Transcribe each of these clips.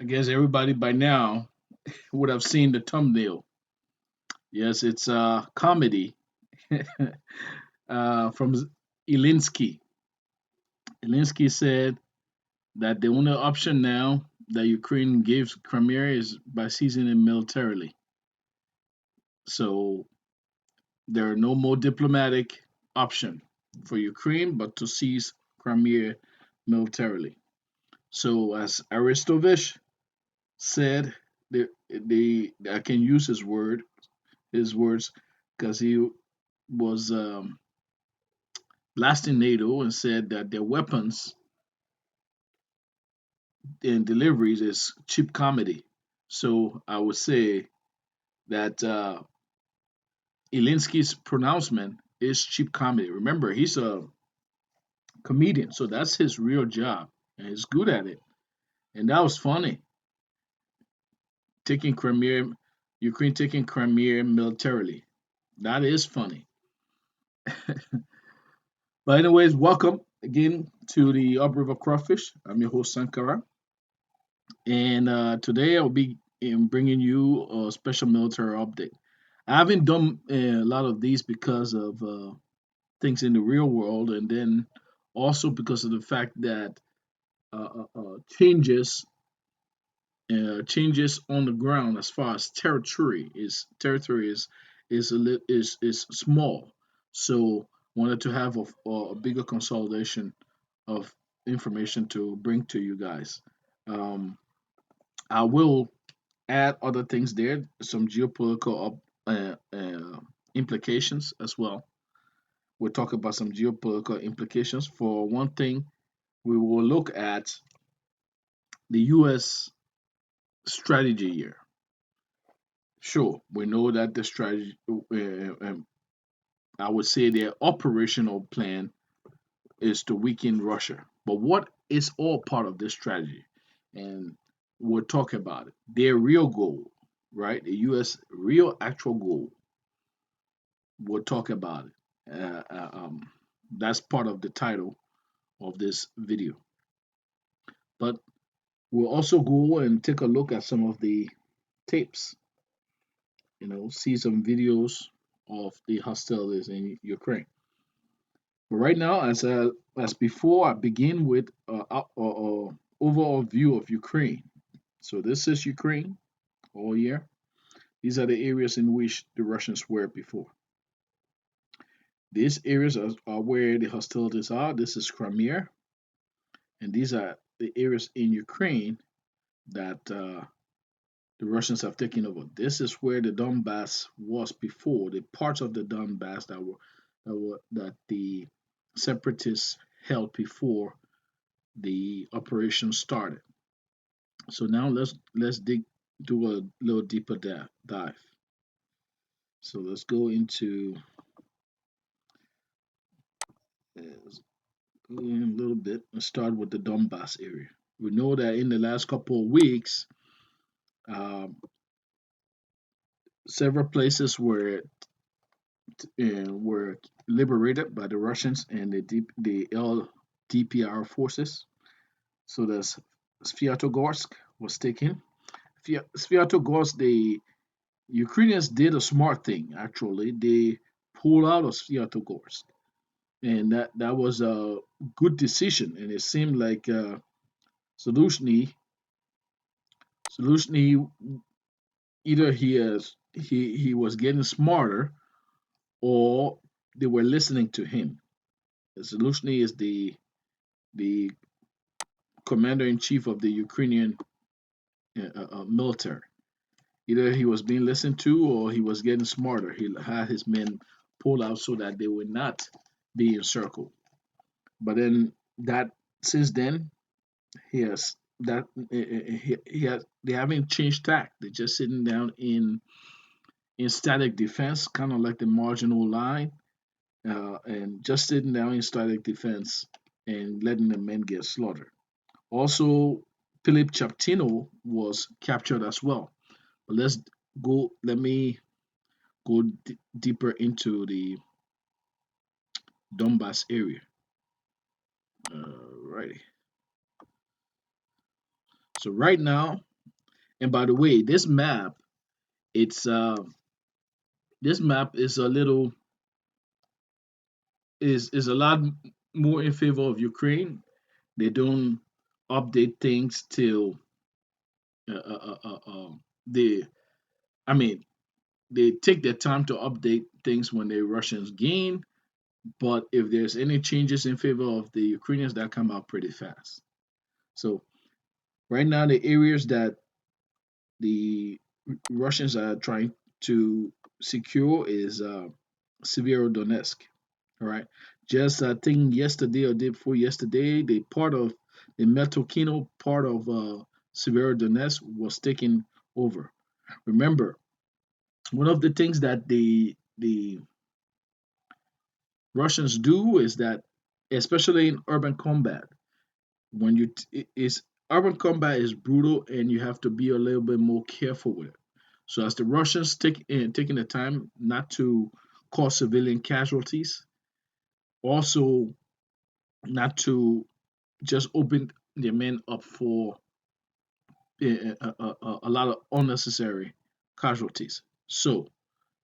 I guess everybody by now would have seen the thumbnail. Yes, it's a comedy from Ilinsky. Ilinsky said that the only option now that Ukraine gives Crimea is by seizing it militarily. So there are no more diplomatic option for Ukraine but to seize Crimea militarily. So as Aristovich said, I can use his words, because he was blasting NATO and said that their weapons and deliveries is cheap comedy. So I would say that Ilinsky's pronouncement is cheap comedy. Remember, he's a comedian, so that's his real job, and he's good at it. And that was funny, taking Crimea, Ukraine taking Crimea militarily. That is funny. But anyways, welcome again to the Upriver Crawfish. I'm your host Sankara, and today I'll be bringing you a special military update. I haven't done a lot of these because of things in the real world, and then also because of the fact that changes on the ground as far as territory is small. So wanted to have a bigger consolidation of information to bring to you guys. Um, I will add other things there, some geopolitical implications as well. We'll talk about some geopolitical implications. For one thing, we will look at the U.S. strategy here. Sure, we know that the strategy, I would say their operational plan is to weaken Russia. But what is all part of this strategy? And we'll talk about it. Their real goal, right? The U.S. real actual goal. We'll talk about it. That's part of the title of this video. But we'll also go and take a look at some of the tapes, see some videos of the hostilities in Ukraine. But right now, as before, I begin with a overall view of Ukraine. So this is Ukraine all year. These are the areas in which the Russians were before. These areas are where the hostilities are. This is Crimea, and these are the areas in Ukraine that the Russians have taken over. This is where the Donbass was before. The parts of the Donbass that the separatists held before the operation started. So now let's do a little deeper dive. So let's go into a little bit and start with the Donbass area. We know that in the last couple of weeks, um, several places were liberated by the Russians and the LDPR forces. So there's Sviatogorsk was taken. Sviatogorsk, the Ukrainians did a smart thing. Actually, they pulled out of Sviatogorsk, and that was a good decision. And it seemed like Zelensky, Zelensky either he was getting smarter or they were listening to him. Zelensky is the commander in chief of the Ukrainian military. Either he was being listened to or he was getting smarter. He had his men pulled out so that they would not be encircled. But then that since then he has that he has they haven't changed tack. They're just sitting down in static defense, kind of like the marginal line, and just sitting down in static defense and letting the men get slaughtered. Also, Philip Chaptino was captured as well. But let me go deeper into the Donbass area. Alrighty. So right now, And by the way, it's this map is a little is a lot more in favor of Ukraine. They don't update things till uh, uh, uh, uh, um, they. I mean, they take their time to update things when the Russians gain. But if there's any changes in favor of the Ukrainians, that come out pretty fast. So right now, the areas that the Russians are trying to secure is Severodonetsk. All right. Just I think yesterday or day before yesterday, the part of the Metokino part of Severodonetsk was taken over. Remember, one of the things that the Russians do is that, especially in urban combat, when you is urban combat is brutal and you have to be a little bit more careful with it. So as the Russians taking the time not to cause civilian casualties, also not to just open their men up for a lot of unnecessary casualties. So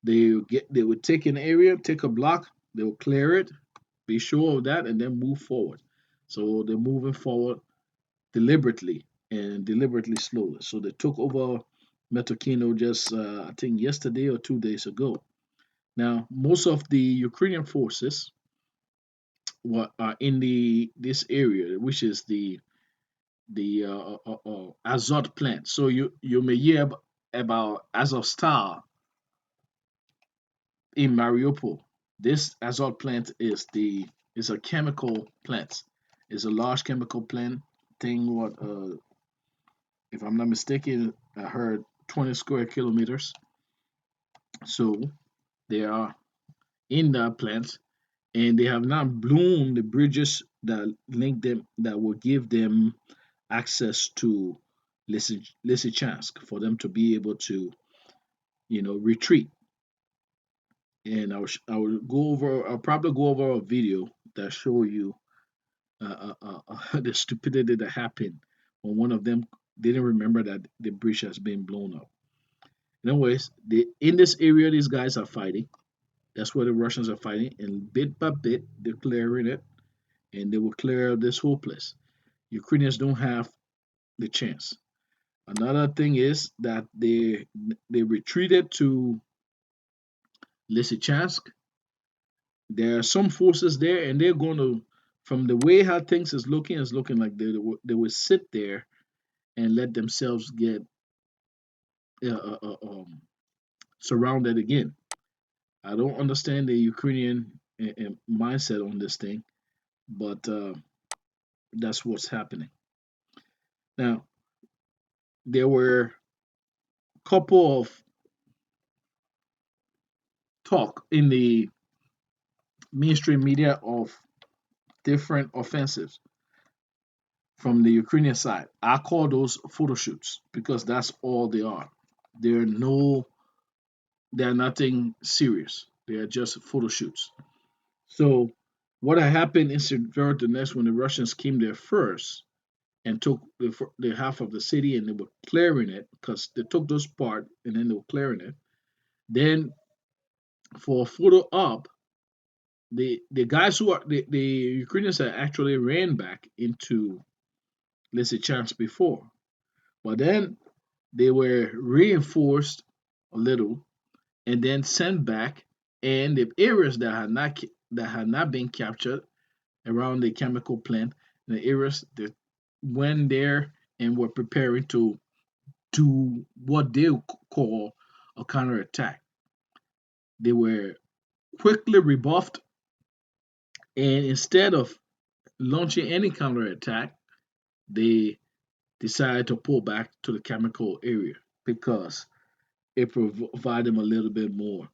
they would take an area, take a block, they will clear it, be sure of that, and then move forward. So they're moving forward deliberately and deliberately slowly. So they took over Metokino just I think yesterday or 2 days ago. Now most of the Ukrainian forces are in the this area, which is the Azot plant. So you may hear about Azovstal in Mariupol. This Azot plant is a chemical plant. It's a large chemical plant. Thing what if I'm not mistaken, I heard 20 square kilometers. So they are in that plant, and they have not blown the bridges that link them that will give them access to Lysychansk for them to be able to retreat. And I'll probably go over a video that show you the stupidity that happened when one of them didn't remember that the bridge has been blown up. Anyways, in this area, these guys are fighting. That's where the Russians are fighting, and bit by bit, they're clearing it, and they will clear this whole place. Ukrainians don't have the chance. Another thing is that they retreated to Lysychansk. There are some forces there, and they're going to, from the way how things is looking like they will sit there and let themselves get uh, uh, uh, um, surrounded again. I don't understand the Ukrainian mindset on this thing, but that's what's happening. Now, there were a couple of talk in the mainstream media of different offensives from the Ukrainian side. I call those photo shoots because that's all they are. They're no, they're nothing serious. They are just photo shoots. So, what had happened in Severodonetsk when the Russians came there first and took the half of the city and they were clearing it because they took those part and then they were clearing it. Then for a photo op, the guys who are the Ukrainians had actually ran back into Lysychansk before, but then they were reinforced a little and then sent back, and the areas that had not been captured around the chemical plant, the areas that went there and were preparing to do what they call a counterattack. They were quickly rebuffed, and instead of launching any counterattack, they decided to pull back to the chemical area because it provided them a little bit more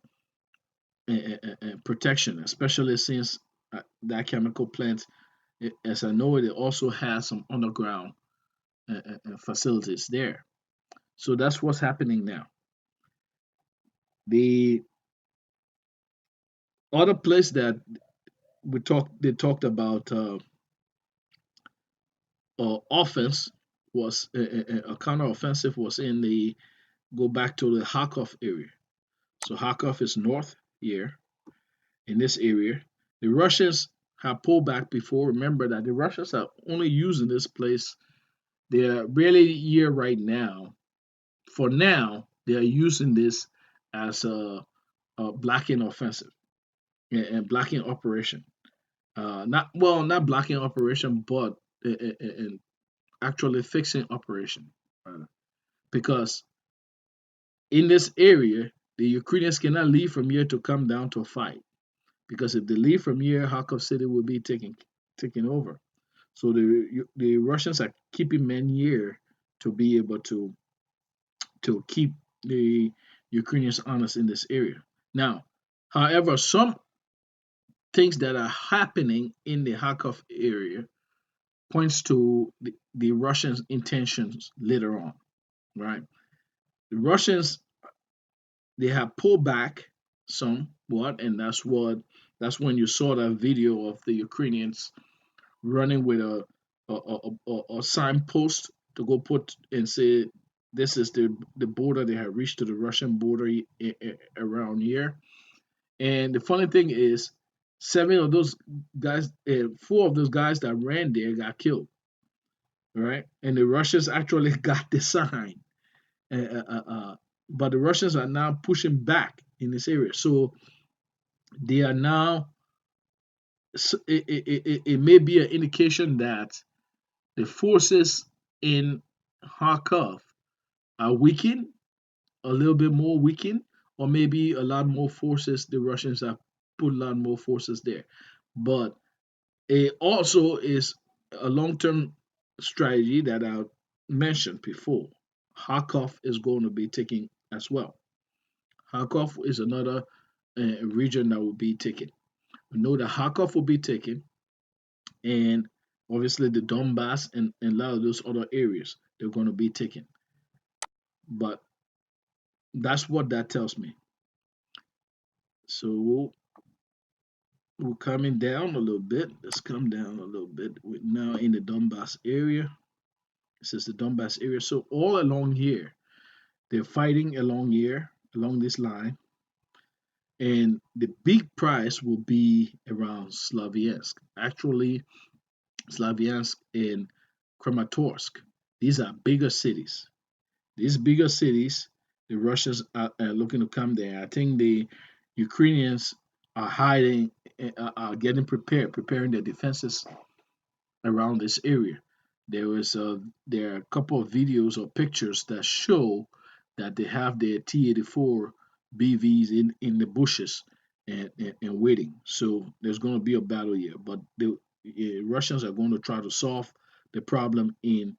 protection, especially since that chemical plant, as I know it, it also has some underground facilities there. So that's what's happening now. The other place that they talked about offense was a counteroffensive was in the go back to the Kharkov area. So Kharkov is north here in this area. The Russians have pulled back before. Remember that the Russians are only using this place. They're really here right now. For now, they are using this as a blocking offensive and blocking operation. Not blocking operation, but actually fixing operation. Because in this area, the Ukrainians cannot leave from here to come down to a fight. Because if they leave from here, Kharkov City will be taken over. So the Russians are keeping men here to be able to keep the Ukrainians honest in this area. Now, however, some things that are happening in the Kharkov area points to the Russians' intentions later on, right? The Russians they have pulled back somewhat, and that's when you saw that video of the Ukrainians running with a signpost to go put and say this is the border they have reached to the Russian border around here. And the funny thing is, seven of those guys, four of those guys that ran there got killed, right? And the Russians actually got the sign, uh, uh, uh, uh, but the Russians are now pushing back in this area, so they are now. It may be an indication that the forces in Kharkov are weakened, a little bit more weakened, or maybe a lot more forces. The Russians have put a lot more forces there, but it also is a long-term strategy that I mentioned before. Kharkov is going to be taken as well. Kharkov is another region that will be taken. We know that Kharkov will be taken, and obviously the Donbass and a lot of those other areas they're going to be taken. But that's what that tells me. So we're coming down a little bit. Let's come down a little bit. We're now in the Donbass area. This is the Donbass area. So all along here, they're fighting along here, along this line. And the big prize will be around Slaviansk. Actually, Slaviansk and Kramatorsk. These are bigger cities. These bigger cities, the Russians are looking to come there. I think the Ukrainians are hiding, are getting prepared, preparing their defenses around this area. There are a couple of videos or pictures that show that they have their T-84 BVs in the bushes and waiting. So there's going to be a battle here, but the Russians are going to try to solve the problem in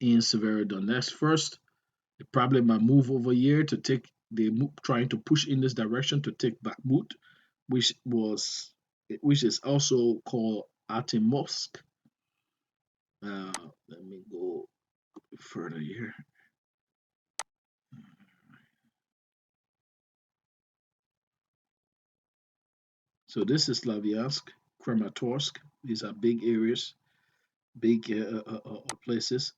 Severodonetsk first. They probably might move over here to take. They trying to push in this direction to take Bakhmut, which was which is also called Artemovsk. Let me go further here. So this is Slavyansk, Kramatorsk. These are big areas, big places,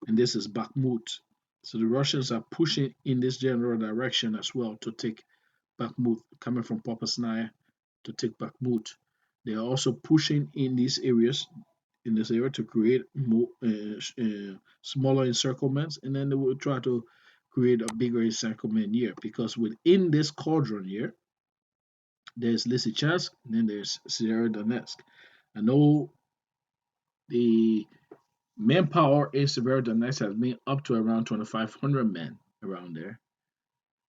and this is Bakhmut. So the Russians are pushing in this general direction as well to take Bakhmut, coming from Popasnaya to take Bakhmut. They are also pushing in these areas, in this area, to create more, smaller encirclements, and then they will try to create a bigger encirclement here. Because within this cauldron here, there's Lysychansk, and then there's Severodonetsk. I know the manpower in Severodonetsk has been up to around 2,500 men around there.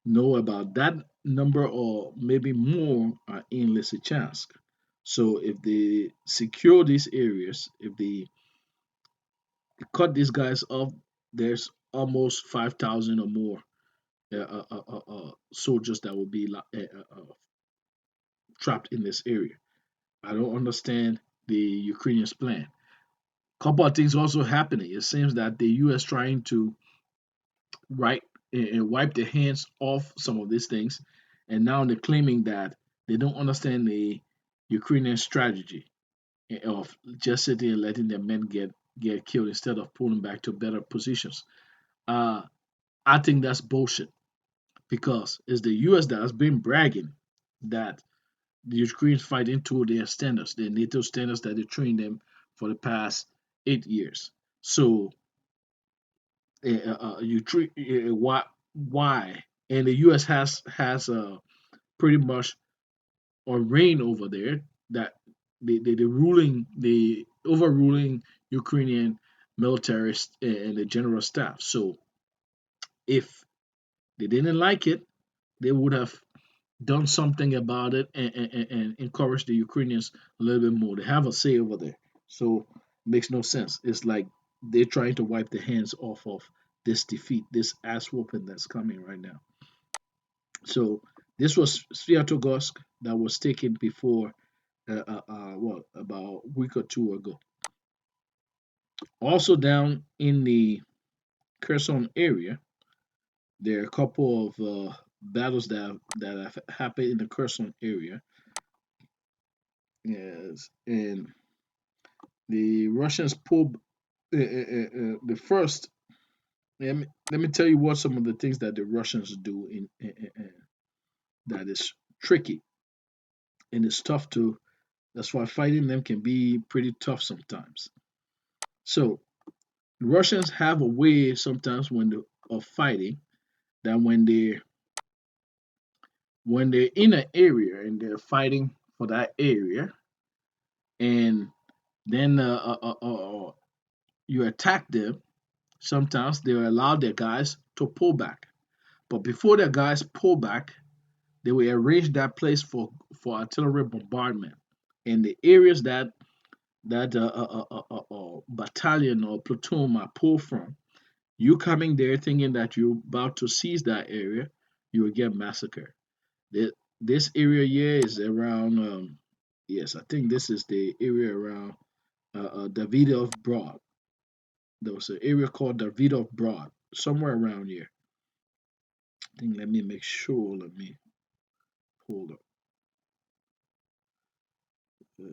Know about that number or maybe more are in Lysychansk. So if they secure these areas, if they cut these guys off, there's almost 5,000 or more soldiers that will be trapped in this area. I don't understand the Ukrainians' plan. Couple of things also happening. It seems that the U.S. trying to right and wipe their hands off some of these things, and now they're claiming that they don't understand the Ukrainian strategy of just sitting and letting their men get killed instead of pulling back to better positions. Uh, I think that's bullshit because it's the U.S. that has been bragging that the Ukrainians fight into their standards, their NATO standards that they trained them for the past 8 years. So you treat why? And the U.S. has pretty much a reign over there that the ruling the overruling Ukrainian military and the general staff. So if they didn't like it, they would have done something about it and encourage the Ukrainians a little bit more. They have a say over there. So it makes no sense. It's like they're trying to wipe their hands off of this defeat, this ass whooping that's coming right now. So this was Sviatogorsk that was taken before, what, about a week or two ago. Also down in the Kherson area, there are a couple of battles that have happened in the Kherson area. Yes, and the Russians pulled the first. Let me tell you what some of the things that the Russians do that is tricky and it's tough to. That's why fighting them can be pretty tough sometimes. So the Russians have a way sometimes of fighting that when they're in an area and they're fighting for that area, and then you attack them. Sometimes they allow their guys to pull back. But before their guys pull back, they will arrange that place for artillery bombardment. In the areas that battalion or platoon might pull from, you coming there thinking that you're about to seize that area, you will get massacred. This area here is around, yes, I think this is the area around Davidov Broad. There was an area called Davidov Broad, somewhere around here. I think, let me make sure. Let me hold up. Uh,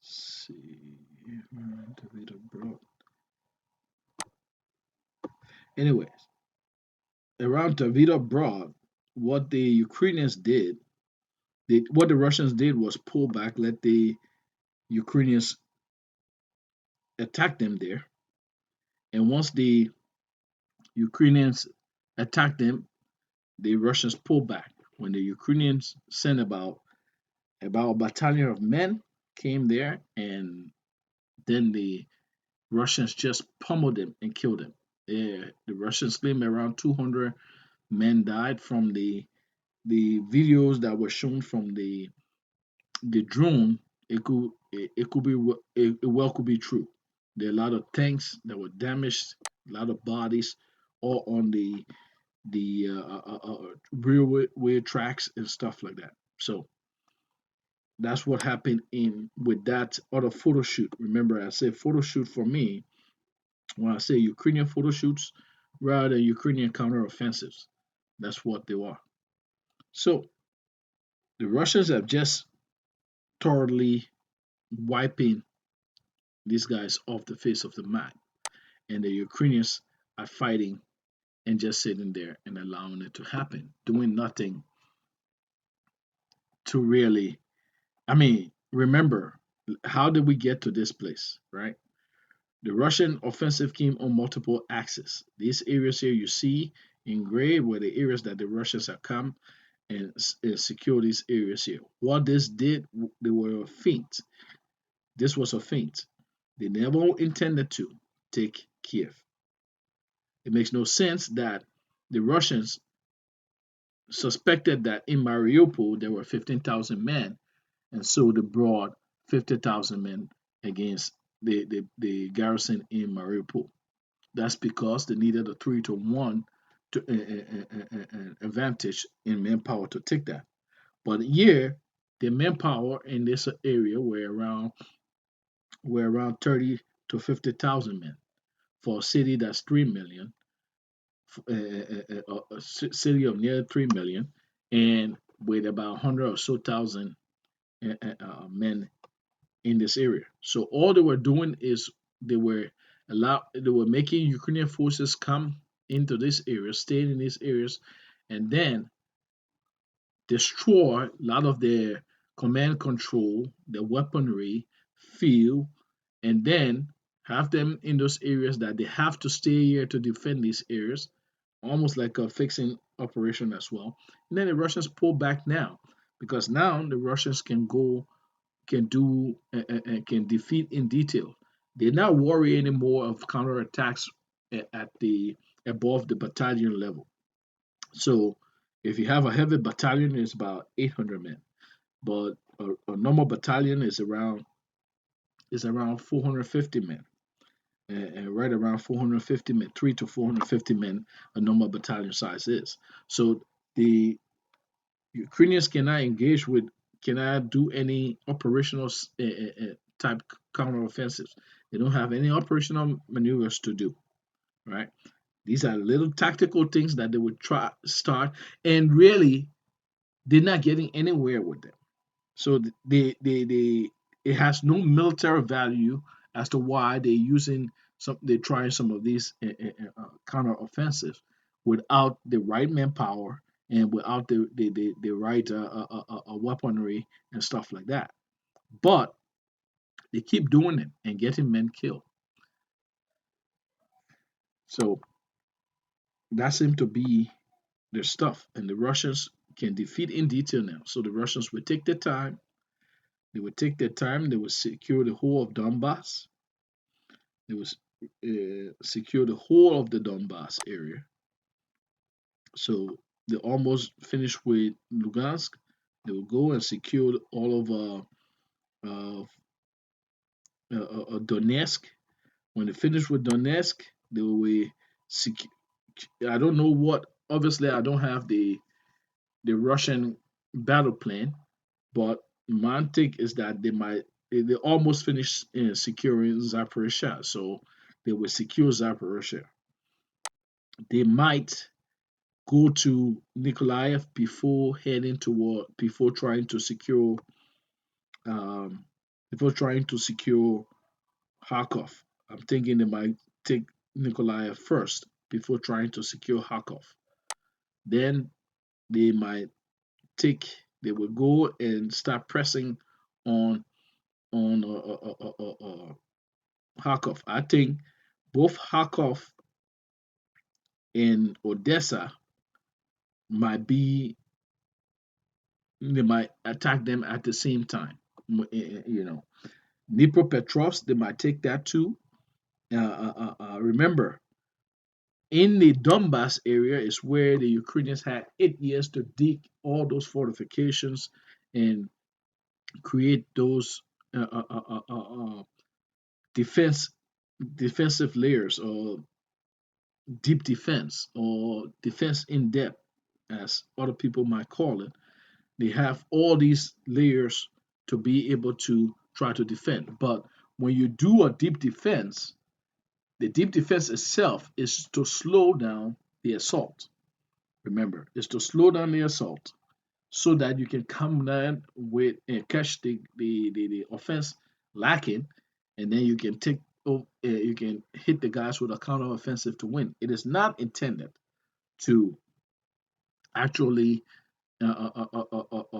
see. Davidov Broad. Anyways, around Davidov Broad, what the Ukrainians did, what the Russians did was pull back, let the Ukrainians attack them there. And once the Ukrainians attacked them, the Russians pulled back. When the Ukrainians sent about a battalion of men came there, and then the Russians just pummeled them and killed them. The Russians claim around 200 men died from the videos that were shown from the drone. It could be it well could be true. There are a lot of tanks that were damaged, a lot of bodies, all on the railway tracks and stuff like that. So that's what happened in with that other photo shoot. Remember, I said photo shoot for me when I say Ukrainian photo shoots rather than Ukrainian counteroffensives. That's what they are. So the Russians have just thoroughly wiping these guys off the face of the map, and the Ukrainians are fighting and just sitting there and allowing it to happen, doing nothing to really. I mean, remember, how did we get to this place, right? The Russian offensive came on multiple axes. These areas here you see in gray were the areas that the Russians have come and secure these areas here. What this did, they were a feint. This was a feint. They never intended to take Kiev. It makes no sense that the Russians suspected that in Mariupol there were 15,000 men, and so they brought 50,000 men against the garrison in Mariupol. That's because they needed a 3-to-1 advantage in manpower to take that. But here, the manpower in this area were around 30 to 50,000 men for a city that's 3 million, a city of near 3 million, and with about 100 or so thousand men in this area. So all they were doing is they were making Ukrainian forces come into this area, stay in these areas, and then destroy a lot of their command control, their weaponry, field, and then have them in those areas that they have to stay here to defend these areas, almost like a fixing operation as well. And then the Russians pull back now because now the Russians can do and can defeat in detail. They're not worried anymore of counterattacks at the above the battalion level. So if you have a heavy battalion, it's about 800 men, but a normal battalion is around 450 men, and right around 450 men, 3 to 450 men, a normal battalion size is. So the Ukrainians cannot engage with, cannot do any operational type counteroffensives. They don't have any operational maneuvers to do, right? These are little tactical things that they would try start, and really they're not getting anywhere with them. So they it has no military value as to why they're trying some of these counter offensives without the right manpower and without the right weaponry and stuff like that. But they keep doing it and getting men killed. So that seems to be their stuff, and the Russians can defeat in detail now. So the Russians would take their time. They would take their time. They would secure the whole of Donbass. They would secure the whole of the Donbass area. So they almost finished with Lugansk. They will go and secure all of Donetsk. When they finish with Donetsk, they will secure. I don't know what. Obviously, I don't have the Russian battle plan, but my take is that they almost finished securing Zaporizhia, so they will secure Zaporizhia. They might go to Nikolaev before trying to secure um, Kharkov. I'm thinking they might take Nikolaev first before trying to secure Kharkov. Then they might take they will go and start pressing on on Kharkov. I think both Kharkov and Odessa might be they might attack them at the same time. You know, Dnipropetrovsk, they might take that too. Remember, in the Donbass area is where the Ukrainians had 8 years to dig all those fortifications and create those uh, uh, uh, uh, uh, defense defensive layers or deep defense or defense in depth, as other people might call it. They have all these layers to be able to try to defend. But when you do a deep defense, the deep defense itself is to slow down the assault. Remember, is to slow down the assault so that you can come down with and catch the offense lacking, and then you can you can hit the guys with a counter offensive to win. It is not intended to actually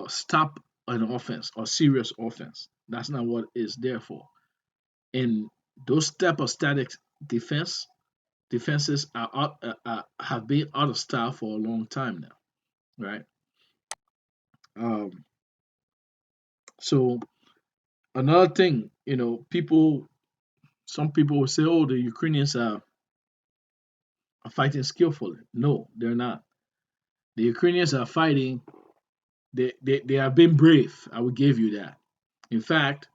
stop an offense or serious offense. That's not what it's there for. And those type of static defense defenses have been out of style for a long time now, right? Um, so another thing, some people will say, "Oh, the Ukrainians are fighting skillfully." No, they're not. The Ukrainians are fighting. They have been brave. I will give you that. In fact,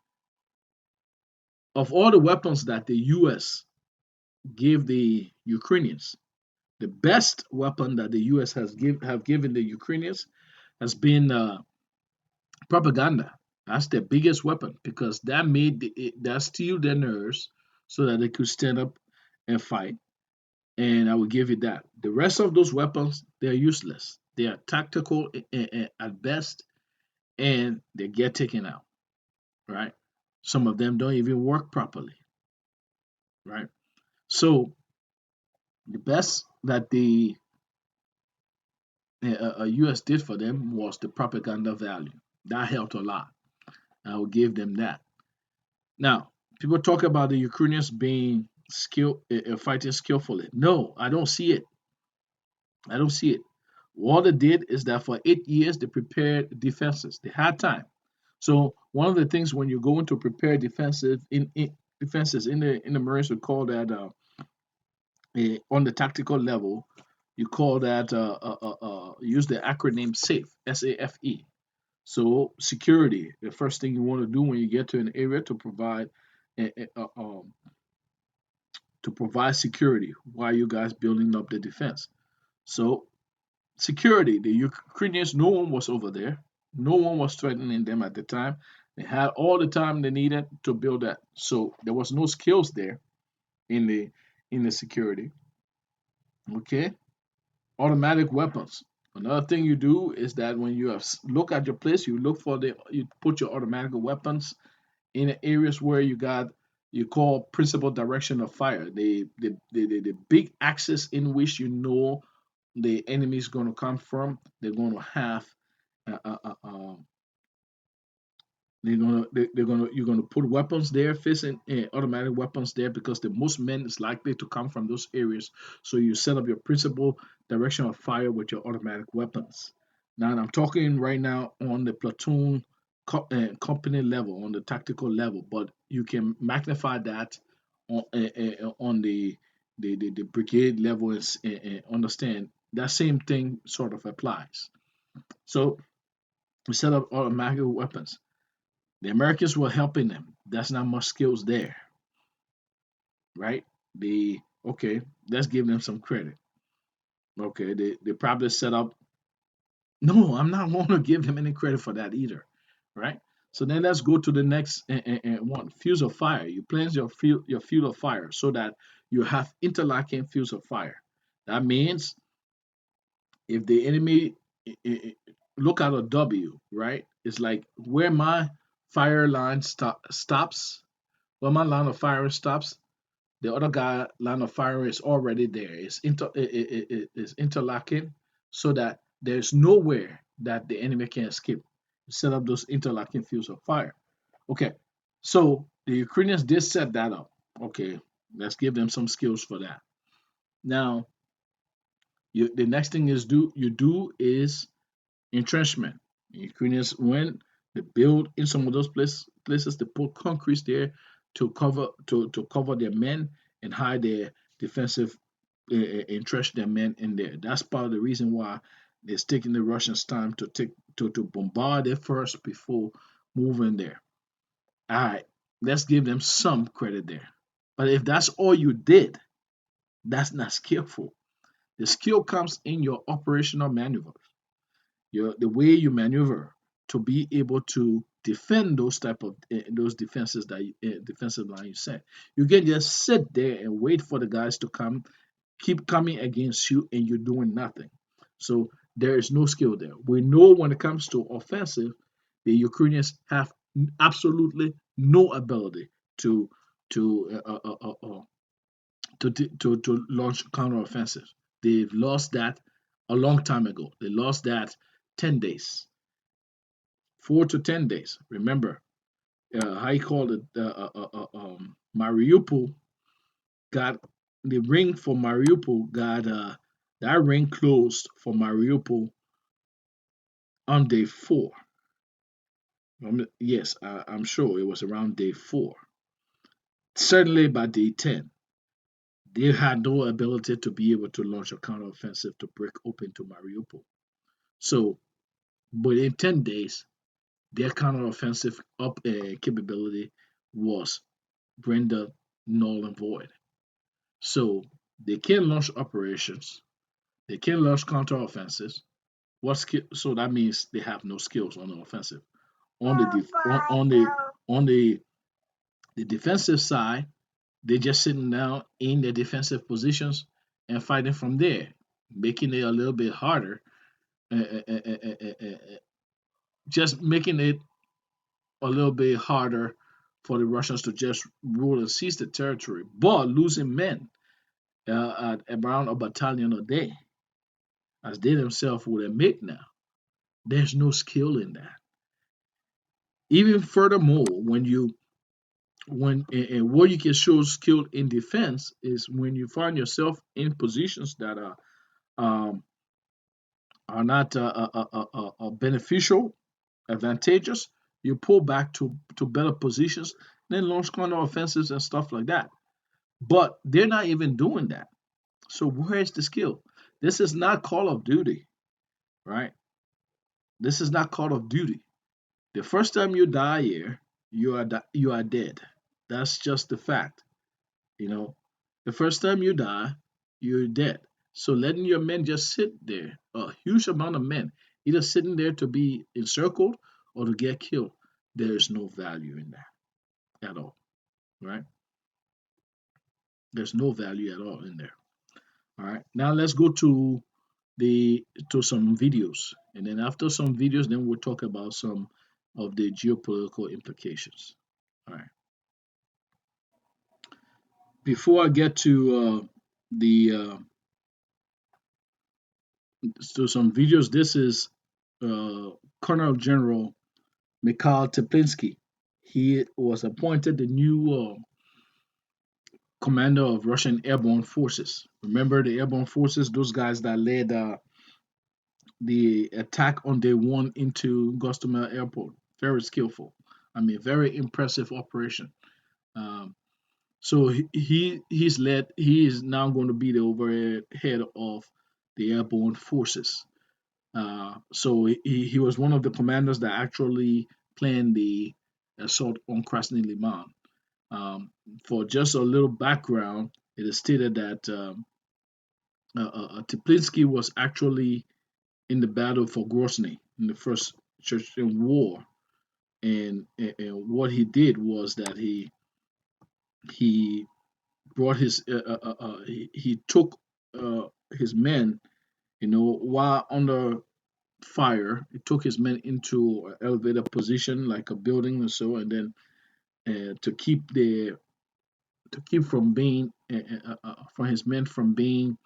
of all the weapons that the U.S. gave the Ukrainians, the best weapon that the U.S. have given the Ukrainians has been propaganda. That's their biggest weapon because that steeled their nerves so that they could stand up and fight. And I will give you that. The rest of those weapons, they're useless. They are tactical at best, and they get taken out, right? Some of them don't even work properly, right? So the best that the US did for them was the propaganda value. That helped a lot. I will give them that. Now, people talk about the Ukrainians being fighting skillfully. No, I don't see it. I don't see it. All they did is that for 8 years they prepared defenses. They had time. So one of the things when you go into prepare defenses in the Marines, we call that on the tactical level, you call that use the acronym SAFE, SAFE. So security, the first thing you want to do when you get to an area uh, uh, um, to provide security while you guys building up the defense. So security, the Ukrainians, no one was over there. No one was threatening them at the time. They had all the time they needed to build that. So there was no skills there in the security. Okay, automatic weapons. Another thing you do is that when you look at your place, you put your automatic weapons in the areas where you call principal direction of fire. The big axis in which you know the enemy is going to come from. They're going to have uh, uh, uh, um, they're gonna you're gonna put weapons there, facing automatic weapons there because the most men is likely to come from those areas. So you set up your principal direction of fire with your automatic weapons. Now I'm talking right now on the platoon company level, on the tactical level, but you can magnify that on the brigade level and understand that same thing sort of applies. So we set up automatic weapons. The Americans were helping them. That's not much skills there, right? They okay, let's give them some credit. Okay, they probably set up. No, I'm not going to give them any credit for that either, right? So then let's go to the next one. Fuse of fire. You place your field of fire so that you have interlocking fields of fire. That means if the enemy look at a W, right? It's like where my fire line stops, where my line of fire stops, the other guy line of fire is already there. It's interlocking so that there's nowhere that the enemy can escape. Set up those interlocking fields of fire. Okay, so the Ukrainians did set that up. Okay, let's give them some skills for that. Now, the next thing you do is entrenchment. Ukrainians, when they build in some of those places, they put concrete there to cover their men and hide their defensive entrench their men in there. That's part of the reason why it's taking the Russians time to bombard it first before moving there. All right, let's give them some credit there. But if that's all you did, that's not skillful. The skill comes in your operational maneuver, the way you maneuver to be able to defend those type of those defenses defensive line you set. You can just sit there and wait for the guys to keep coming against you, and you're doing nothing. So there is no skill there. We know when it comes to offensive, the Ukrainians have absolutely no ability to to uh, uh, uh, uh, to launch counteroffensive. They've lost that a long time ago. They lost that 10 days, 4 to 10 days. Remember, how you call it? Mariupol got the ring for Mariupol got that ring closed for Mariupol on day 4. Yes, I'm sure it was around day 4. Certainly by day 10, they had no ability to be able to launch a counteroffensive to break open to Mariupol. So, but in 10 days, their counteroffensive capability was rendered null and void. So they can launch operations, they can launch counteroffensives. So that means they have no skills on the offensive. On the on the defensive side, they're just sitting down in their defensive positions and fighting from there, making it a little bit harder uh, uh, uh, uh, uh, uh, just making it a little bit harder for the Russians to just rule and seize the territory, but losing men at around a battalion a day, as they themselves would admit now. There's no skill in that. Even furthermore, and where you can show skill in defense is when you find yourself in positions that um, are not beneficial, advantageous. You pull back to better positions, then launch counter offensives and stuff like that. But they're not even doing that. So where's the skill? This is not Call of Duty, right? This is not Call of Duty. The first time you die here, you are dead. That's just the fact. You know, the first time you die, you're dead. So letting your men just sit there, a huge amount of men, either sitting there to be encircled or to get killed, there's no value in that at all, right? There's no value at all in there. All right. Now let's go the to some videos, and then after some videos, then we'll talk about some of the geopolitical implications. All right. Before I get the to some videos, this is uh, Colonel General Mikhail Teplinsky. He was appointed the new commander of Russian airborne forces. Remember the airborne forces, those guys that led the attack on day one into Gostomel Airport. Very skillful. I mean, very impressive operation. Um, so he is now going to be the overhead head of the airborne forces. So he was one of the commanders that actually planned the assault on Krasny Liman. For just a little background, it is stated that Teplinsky was actually in the battle for Grozny in the first Chechen war, and what he did was that he brought he took his men, while under fire. He took his men into an elevated position like a building or so, and then to keep from being from his men from being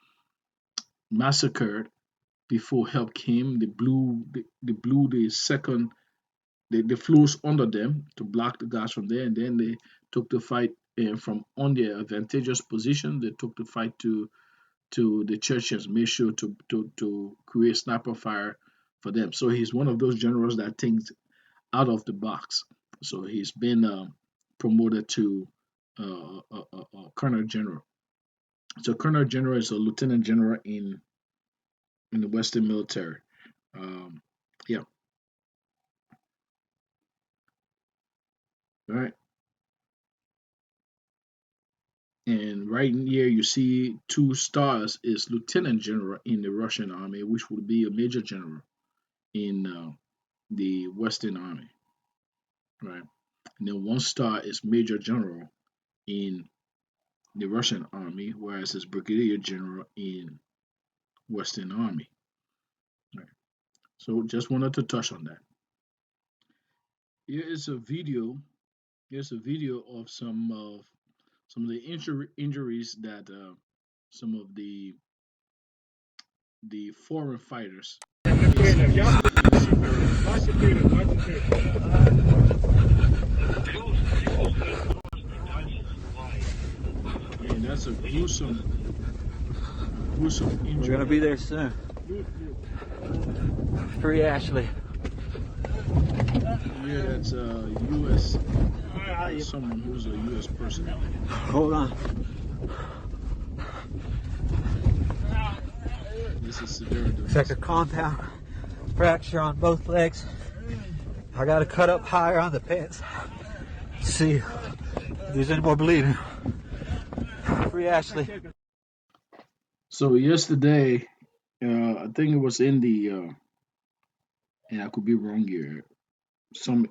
massacred before help came. They blew the second the floors under them to block the guys from there, and then they took the fight from on their advantageous position. They took the fight to the Chechens, made sure to create sniper fire for them. So he's one of those generals that thinks out of the box. So he's been promoted to colonel general. So colonel general is a lieutenant general in the Western military. Um, yeah, all right. And right here you see two stars is lieutenant general in the Russian army, which would be a major general in the Western army, right? And then one star is major general in the Russian army, whereas it's brigadier general in Western army. Right. So just wanted to touch on that. Here is a video. Here's a video of some of the injuries that some of the foreign fighters faced in several and that's a gruesome We're gonna injury. be there soon. Free Ashley. Yeah, that's a U.S. someone who's a U.S. person. Hold on. This is severe. It's like a compound fracture on both legs. I gotta cut up higher on the pants. See if there's any more bleeding. Free Ashley. So yesterday, I think it was in the, and I could be wrong here, some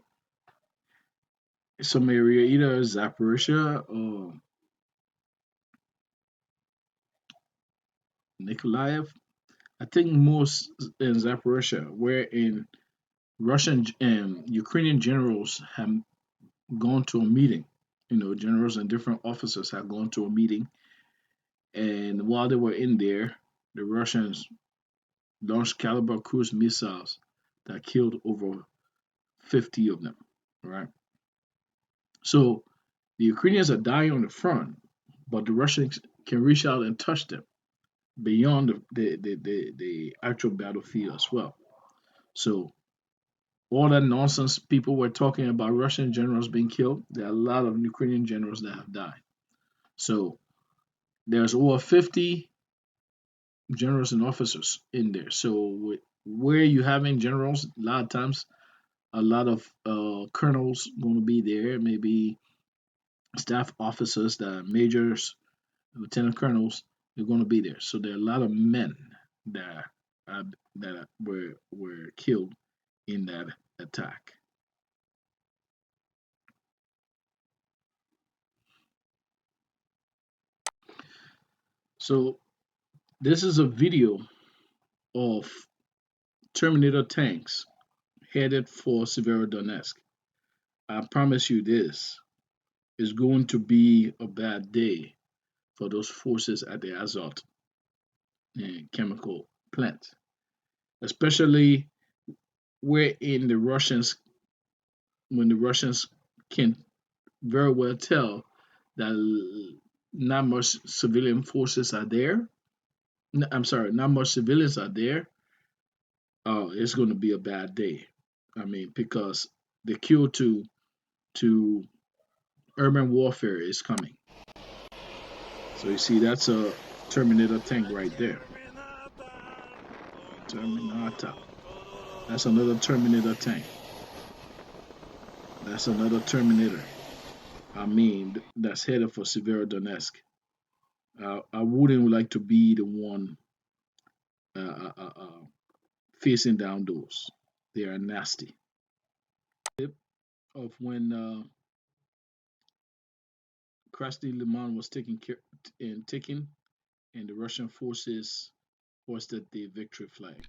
area, either Zaporizhia or Nikolaev. I think most in Zaporizhia, wherein Russian and Ukrainian generals have gone to a meeting. Generals and different officers have gone to a meeting, and while they were in there, the Russians launched caliber cruise missiles that killed over 50 of them. Right. So the Ukrainians are dying on the front, but the Russians can reach out and touch them beyond the actual battlefield as well. So all that nonsense people were talking about Russian generals being killed, there are a lot of Ukrainian generals that have died. So there's over 50 generals and officers in there. So where you having generals, a lot of times, a lot of colonels going to be there, maybe staff officers, the majors, lieutenant colonels, they're going to be there. So there are a lot of men that were killed in that attack. So this is a video of Terminator tanks headed for Severodonetsk. I promise you this is going to be a bad day for those forces at the Azot and chemical plant, especially where in the Russians, when the Russians can very well tell that not much civilian forces are there. I'm sorry, not much civilians are there. Oh, it's going to be a bad day. I mean, because the cue to urban warfare is coming. So you see, that's a Terminator tank right there. Terminator. That's another Terminator tank. That's another Terminator. I mean, that's headed for Severodonetsk. I wouldn't like to be the one uh, uh, uh, uh, facing down those. They are nasty. Of when Krasny Liman was taken, and the Russian forces hoisted the victory flag.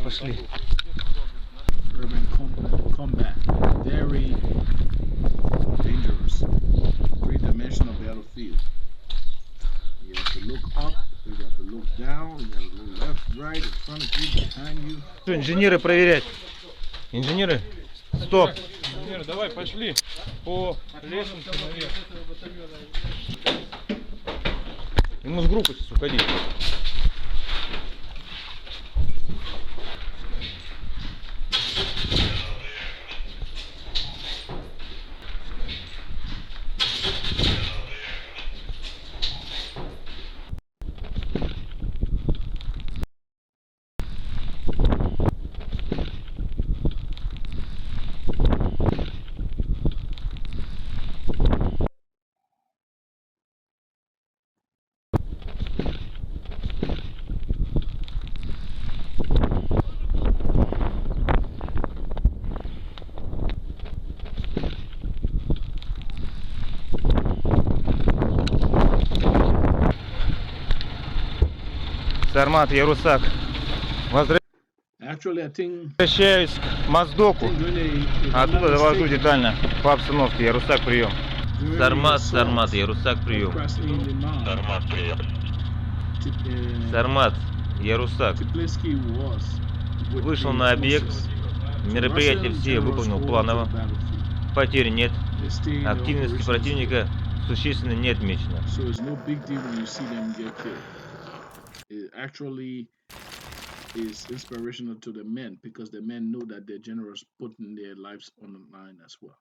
Пошли. Urban combat, very dangerous, three-dimensional battlefield. You have to look up, you have to look down, you have to look left, right, in front of you, behind you. Инженеры проверять. Инженеры, стоп. Инженер, давай пошли по лестнице наверх. Ему с группы сейчас уходить. Сармат, Ярусак. Actually, I think Возвращаюсь к Моздоку. really, if I'm Оттуда not довожу mistaken, детально по обстановке. Ярусак, прием. during Сармат, the Сармат, assault Ярусак, of прием. Krasny Liman, Сармат, прием. T- Сармат, Ярусак. Tbilisi was with Вышел the на объект. forces. So Мероприятия Russian все generals выполнил go onto the планово. battlefield. Потерь нет. They stay in the Активности operations. противника существенно не отмечено. So it's no big deal when you see them get killed. It actually is inspirational to the men because the men know that their generals putting their lives on the line as well.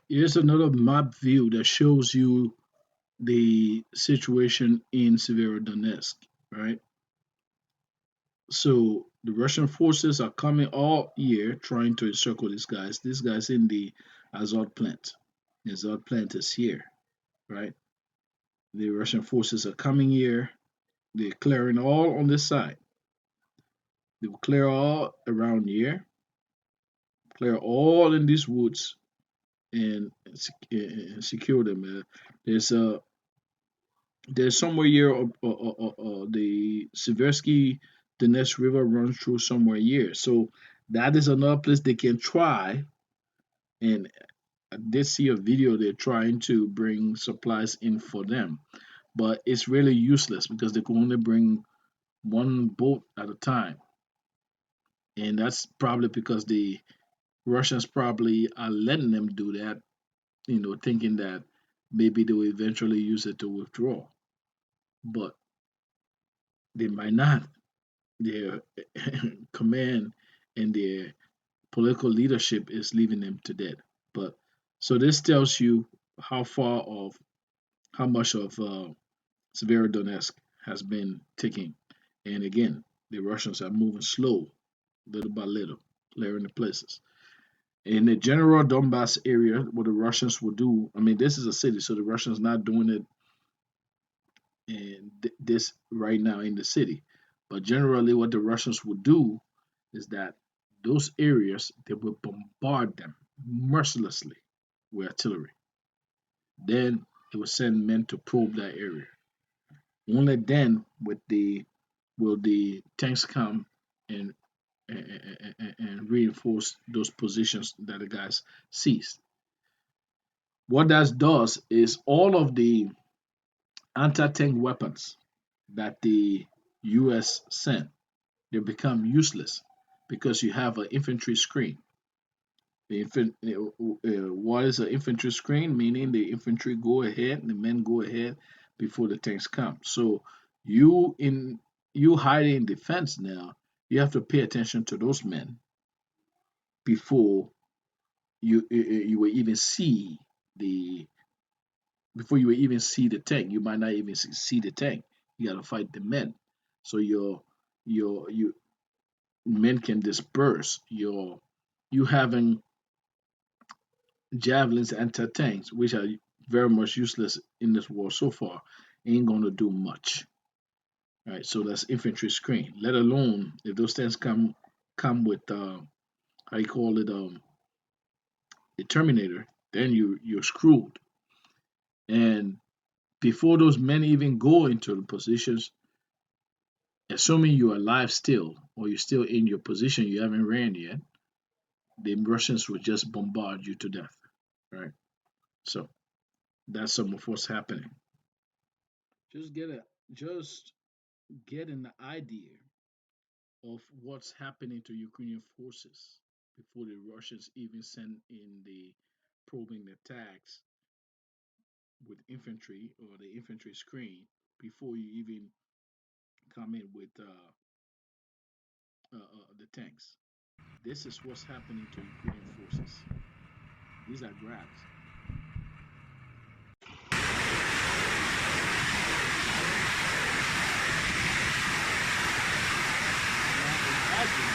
Here's another map view that shows you the situation in Severodonetsk, right? So The Russian forces are coming all year trying to encircle these guys. These guys in the Azot plant. The Azot plant is here, right? The Russian forces are coming here. They're clearing all on this side. They will clear all around here, clear all in these woods, and secure them. There's a there's somewhere here the Seversky Donetsk River runs through somewhere here. So that is another place they can try. And I did see a video they're trying to bring supplies in for them, but it's really useless because they can only bring one boat at a time, and that's probably because the Russians probably are letting them do that, thinking that maybe they will eventually use it to withdraw, but they might not. Their command and their political leadership is leaving them to dead. But so this tells you how far of how much of Severodonetsk has been taken. And again, the Russians are moving slow, little by little, clearing the places. In the general Donbass area, what the Russians will do, I mean, this is a city, so the Russians not doing it in this right now in the city. But generally, what the Russians will do is that those areas they will bombard them mercilessly with artillery. Then it will send men to probe that area. Only then will the tanks come and and reinforce those positions that the guys seized. What that does is all of the anti-tank weapons that the U.S. sent they become useless because you have an infantry screen. What is an infantry screen? Meaning the infantry go ahead, and the men go ahead before the tanks come. So you in you hiding in defense now, you have to pay attention to those men before you will even see the before you will even see the tank. You might not even see the tank. You got to fight the men. So your men can disperse. You having javelins and tanks, which are very much useless in this war so far, ain't gonna do much. Right, so that's infantry screen. Let alone if those tanks come with how you call it the Terminator, then you're screwed. And before those men even go into the positions, assuming you're alive still or you're still in your position, you haven't ran yet, the Russians will just bombard you to death. Right, so that's some of what's happening. Just get a just get an idea of what's happening to Ukrainian forces before the Russians even send in the probing attacks with infantry or the infantry screen before you even come in with the tanks. This is what's happening to Ukrainian forces. These are graphs. Now imagine.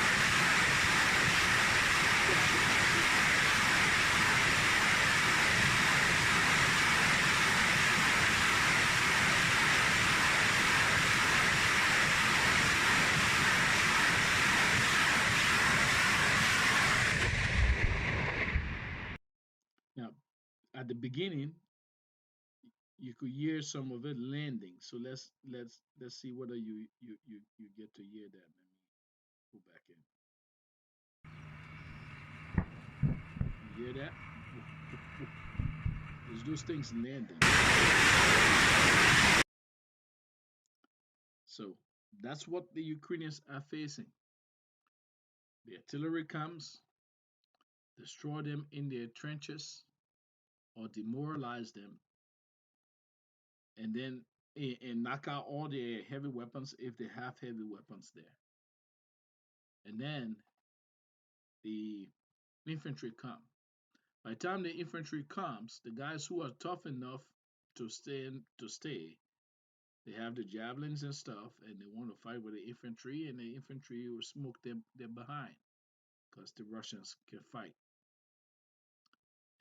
Now, at the beginning, you could hear some of it landing. So let's see whether you get to hear that. Let me go back in. You hear that? It's those things landing. So that's what the Ukrainians are facing. The artillery comes, destroy them in their trenches, or demoralize them, and then and knock out all their heavy weapons if they have heavy weapons there. And then the infantry come. By the time the infantry comes, the guys who are tough enough to stay They have the javelins and stuff, and they want to fight with the infantry, and the infantry will smoke them behind because the Russians can fight.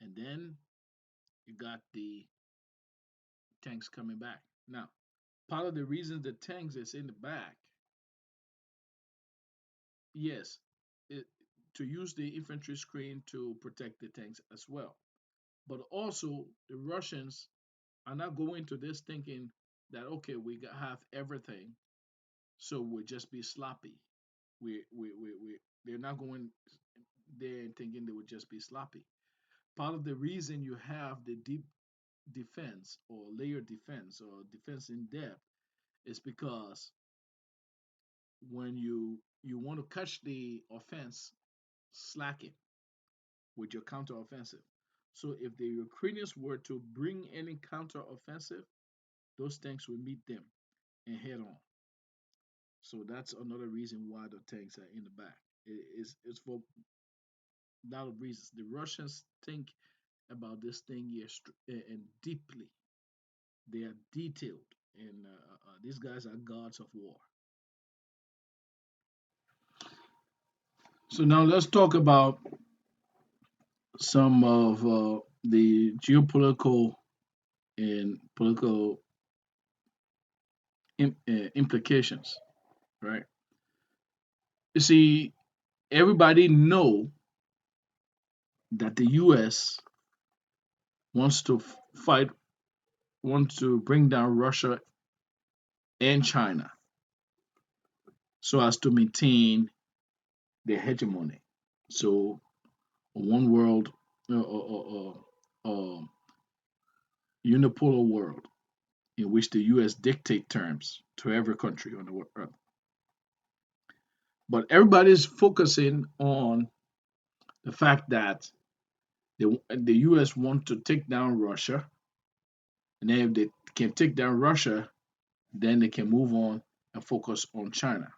And then you got the tanks coming back. Now, part of the reason the tanks is in the back, yes, it, to use the infantry screen to protect the tanks as well. But also, the Russians are not going to this thinking that okay, have everything, so we'll just be sloppy. They're not going there and thinking they would just be sloppy. Part of the reason you have the deep defense or layer defense or defense in depth is because when you want to catch the offense slacking with your counteroffensive. So if the Ukrainians were to bring any counteroffensive, those tanks will meet them and head on. So that's another reason why the tanks are in the back. It's for a lot of reasons. The Russians think about this thing here and deeply. They are detailed, and these guys are gods of war. So now let's talk about some of the geopolitical and political implications, right? You see, everybody know that the U.S. wants to fight, wants to bring down Russia and China so as to maintain their hegemony. So, a one world, unipolar world in which the U.S. dictate terms to every country on the earth. But everybody's focusing on the fact that the U.S. want to take down Russia, and then if they can take down Russia, then they can move on and focus on China.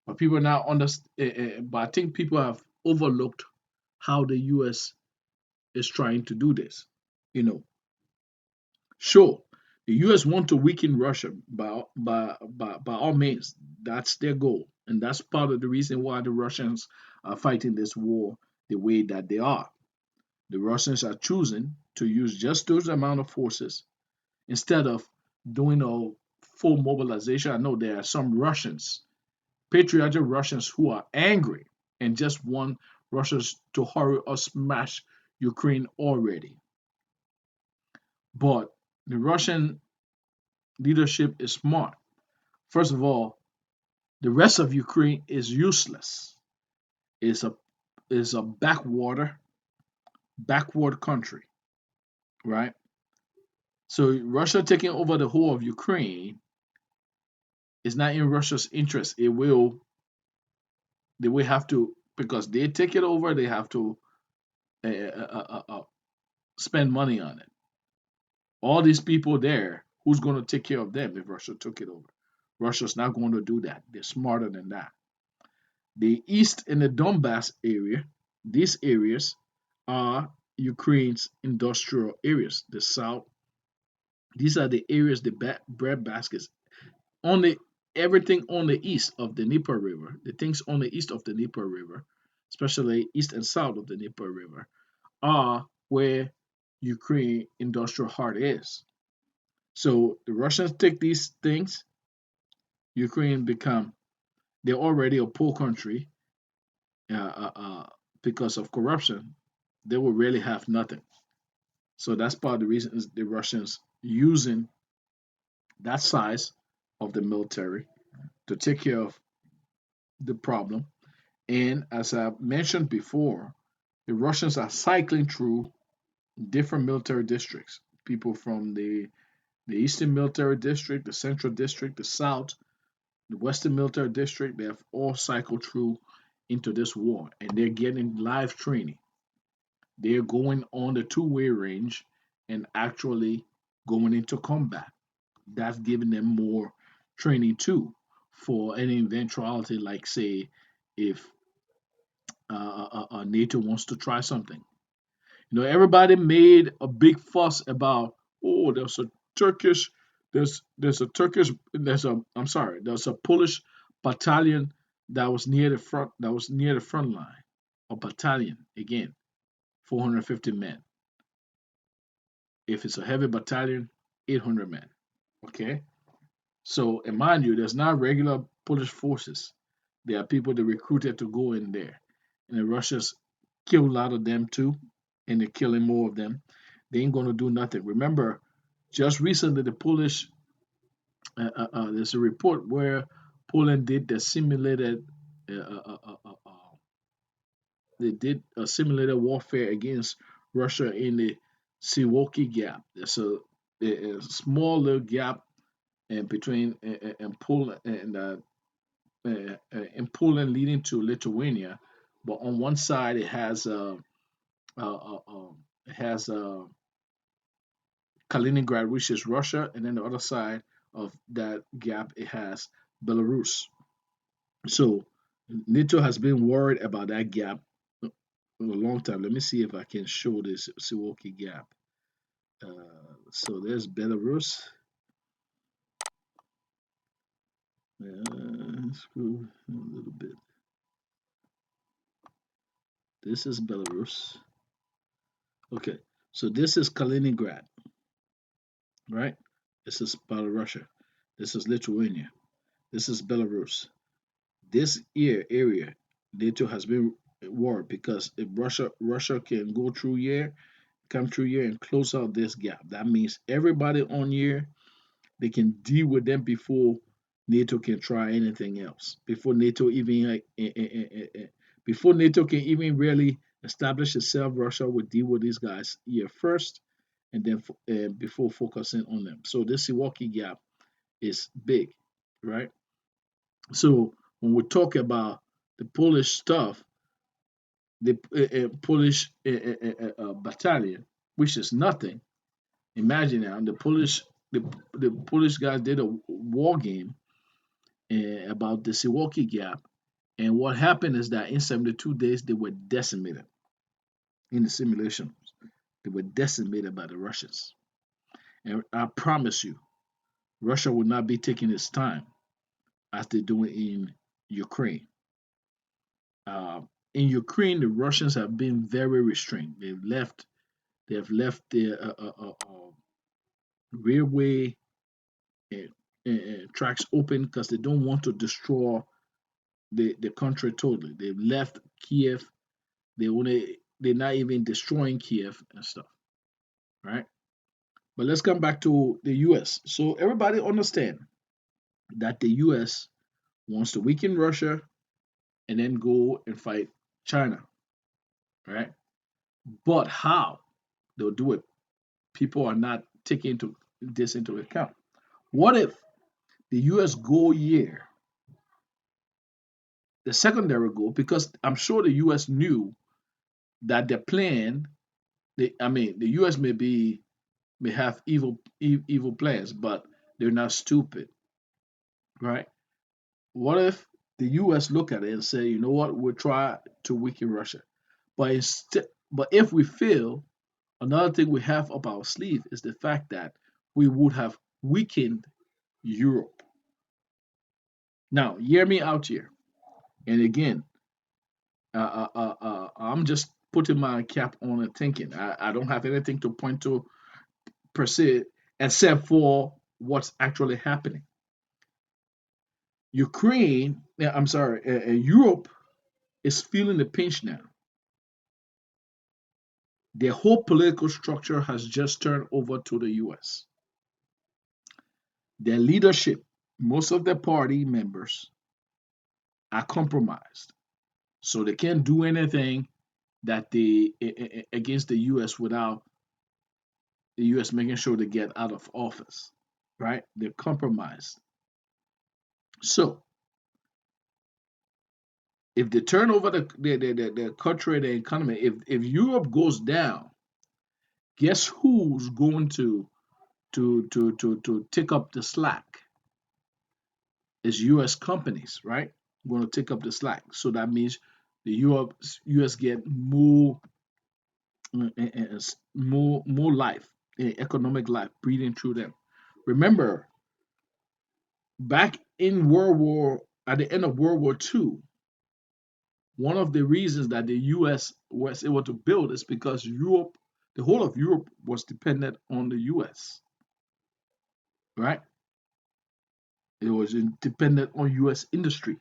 But people now understand. But I think people have overlooked how the U.S. is trying to do this. You know, sure, the U.S. want to weaken Russia by all means. That's their goal, and that's part of the reason why the Russians are fighting this war the way that they are. The Russians are choosing to use just those amount of forces instead of doing a full mobilization. I know there are some Russians, patriotic Russians, who are angry and just want Russians to hurry or smash Ukraine already. But the Russian leadership is smart. First of all, the rest of Ukraine is useless. It's a backward country, right? So Russia taking over the whole of Ukraine is not in Russia's interest. They will have to, because they take it over. They have to spend money on it. All these people there, who's going to take care of them if Russia took it over? Russia's not going to do that. They're smarter than that. The east and the Donbass area, these areas are Ukraine's industrial areas. The south, these are the areas, the bread baskets. On the Everything on the east of the Dnieper River, the things on the east of the Dnieper River, especially east and south of the Dnieper River, are where Ukraine industrial heart is. So the Russians take these things, Ukraine become, they're already a poor country uh, uh, uh, because of corruption. They will really have nothing. So that's part of the reason is the Russians using that size of the military to take care of the problem. And as I mentioned before, the Russians are cycling through different military districts. People from the Eastern Military District, the Central District, the South, the Western Military District, they have all cycled through into this war and they're getting live training. They're going on the two-way range and actually going into combat. That's giving them more training too for any eventuality, like, say, if NATO wants to try something. Everybody made a big fuss about, oh, there's a Turkish there's a Turkish there's a I'm sorry there's a Polish battalion that was near the front line. A battalion again, 450 men. If it's a heavy battalion, 800 men. Okay, so and mind you, there's not regular Polish forces. There are people that recruited to go in there, and the Russians kill a lot of them too, and they're killing more of them. They ain't gonna do nothing. Remember, just recently the Polish there's a report where Poland did the simulated uh, uh, uh, uh, uh, they did a simulated warfare against Russia in the Siwoki Gap. There's a small little gap between and Poland and Poland leading to Lithuania, but on one side it has Kaliningrad, which is Russia, and then the other side of that gap it has Belarus. So NATO has been worried about that gap a long time. Let me see if I can show this Siwoki gap. So there's Belarus. Screw a little bit. This is Belarus. Okay, so this is Kaliningrad, right? This is part of Russia. This is Lithuania. This is Belarus. This here area, NATO has been worried because if Russia can go through here, come through here and close out this gap. That means everybody on here they can deal with them before NATO can try anything else. Before NATO even before NATO can even really establish itself, Russia would deal with these guys here first, and then before focusing on them. So this Milwaukee gap is big, right? So when we talk about the Polish stuff, the Polish battalion, which is nothing. Imagine now the Polish guys did a war game about the Milwaukee Gap, and what happened is that in 72 days they were decimated in the simulations. They were decimated by the Russians, and I promise you, Russia will not be taking its time as they do in Ukraine. Uh, in Ukraine, the Russians have been very restrained. They have left their railway uh, tracks open because they don't want to destroy the country totally. They've left Kiev. They're not even destroying Kiev and stuff, right? But let's come back to the U.S. So everybody understand that the U.S. wants to weaken Russia and then go and fight China, right? But how they'll do it, people are not taking this into account. What if the U.S. goal year, the secondary goal, because I'm sure the U.S. knew that the plan, the U.S. may have evil plans, but they're not stupid, right? What if the U.S. look at it and say, you know what, we'll try to weaken Russia, but if we fail, another thing we have up our sleeve is the fact that we would have weakened Europe. Now, hear me out here, and again, I'm just putting my cap on and thinking. I don't have anything to point to per se, except for what's actually happening. Europe is feeling the pinch now. Their whole political structure has just turned over to the US. Their leadership, most of their party members are compromised. So they can't do anything that against the US without the US making sure they get out of office, right? They're compromised. So if they turn over the country, the economy, if Europe goes down, guess who's going to take up the slack? Is U.S. companies, right? Going to take up the slack. So that means the U.S. get more life, economic life breathing through them. Remember, back in World War, at the end of World War II, one of the reasons that the U.S. was able to build is because Europe, the whole of Europe, was dependent on the U.S. Right? It was dependent on U.S. industry,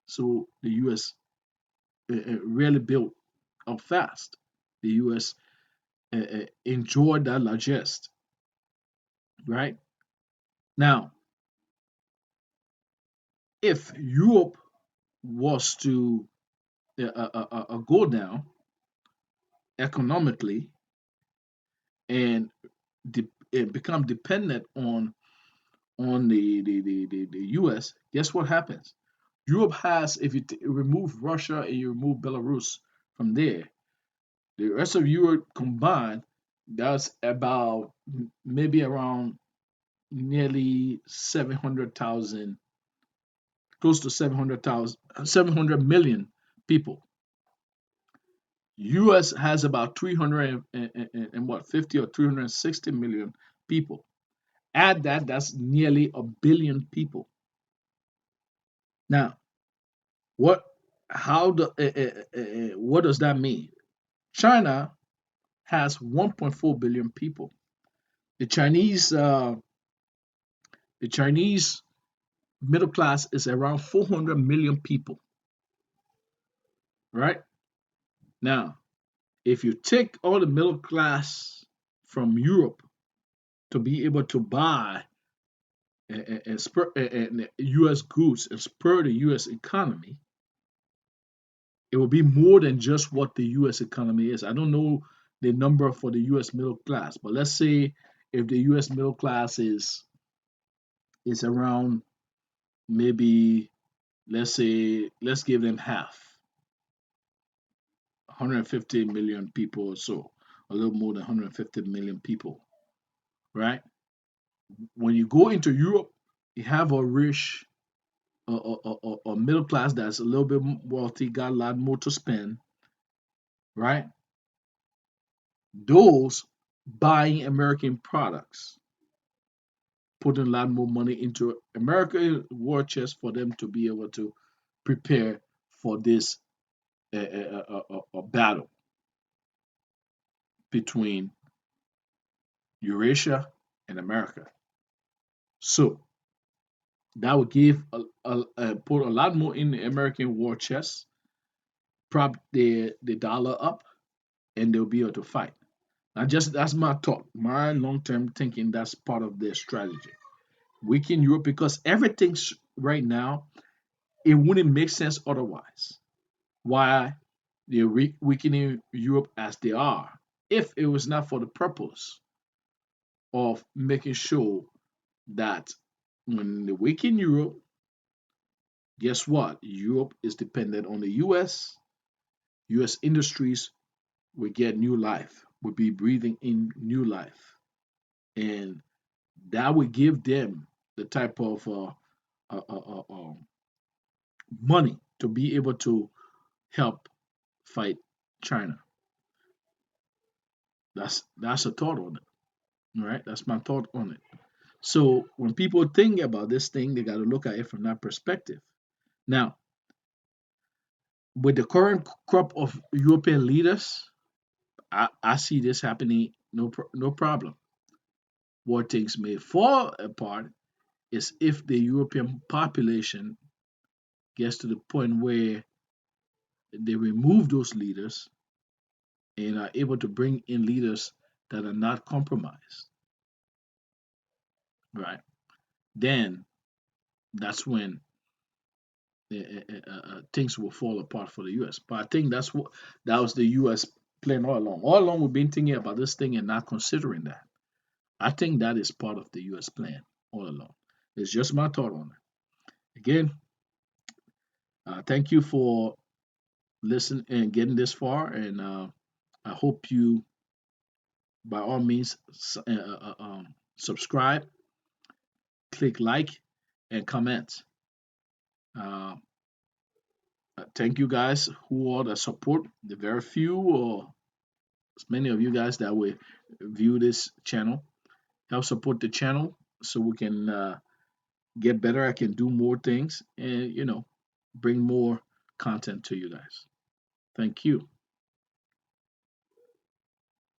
so the U.S. Really built up fast. The U.S. Enjoyed that largesse. Right? Now, if Europe was to go down economically and become dependent on the U.S., guess what happens? Europe has, if you remove Russia and you remove Belarus from there, the rest of Europe combined, that's about maybe around nearly 700,000, close to 700,000, 700 million people. US has about 300 and what 50 or 360 million people. Add that, that's nearly a billion people. Now, what what does that mean? China has 1.4 billion people. The Chinese the Chinese middle class is around 400 million people, right? Now, if you take all the middle class from Europe to be able to buy U.S. goods and spur the U.S. economy, it will be more than just what the U.S. economy is. I don't know the number for the U.S. middle class, but let's say if the U.S. middle class is around maybe let's give them half, 150 million people or so, a little more than 150 million people, right? When you go into Europe, you have a rich a middle class that's a little bit wealthy, got a lot more to spend, right? Those buying American products, putting a lot more money into American war chest for them to be able to prepare for this battle between Eurasia and America. So that would give put a lot more in the American war chest, prop the dollar up, and they'll be able to fight. Now, just that's my thought, my long term thinking. That's part of their strategy. Weaken Europe because everything's right now. It wouldn't make sense otherwise. Why they're weakening Europe as they are, if it was not for the purpose of making sure that when they weaken Europe, guess what? Europe is dependent on the US. US industries will get new life, will be breathing in new life. And that would give them the type of money to be able to help fight China. That's a thought on it, right? That's my thought on it. So when people think about this thing, they got to look at it from that perspective. Now, with the current crop of European leaders, I see this happening no problem. Where things may fall apart is if the European population gets to the point where they remove those leaders and are able to bring in leaders that are not compromised, right? Then that's when things will fall apart for the U.S. But I think that was the U.S. plan all along. All along, we've been thinking about this thing and not considering that. I think that is part of the U.S. plan all along. It's just my thought on it. Again, thank you for listening and getting this far, and I hope you, by all means, subscribe, click like, and comment. Uh, thank you guys who all the support. The very few or as many of you guys that will view this channel, help support the channel so we can get better. I can do more things and bring more content to you guys. Thank you.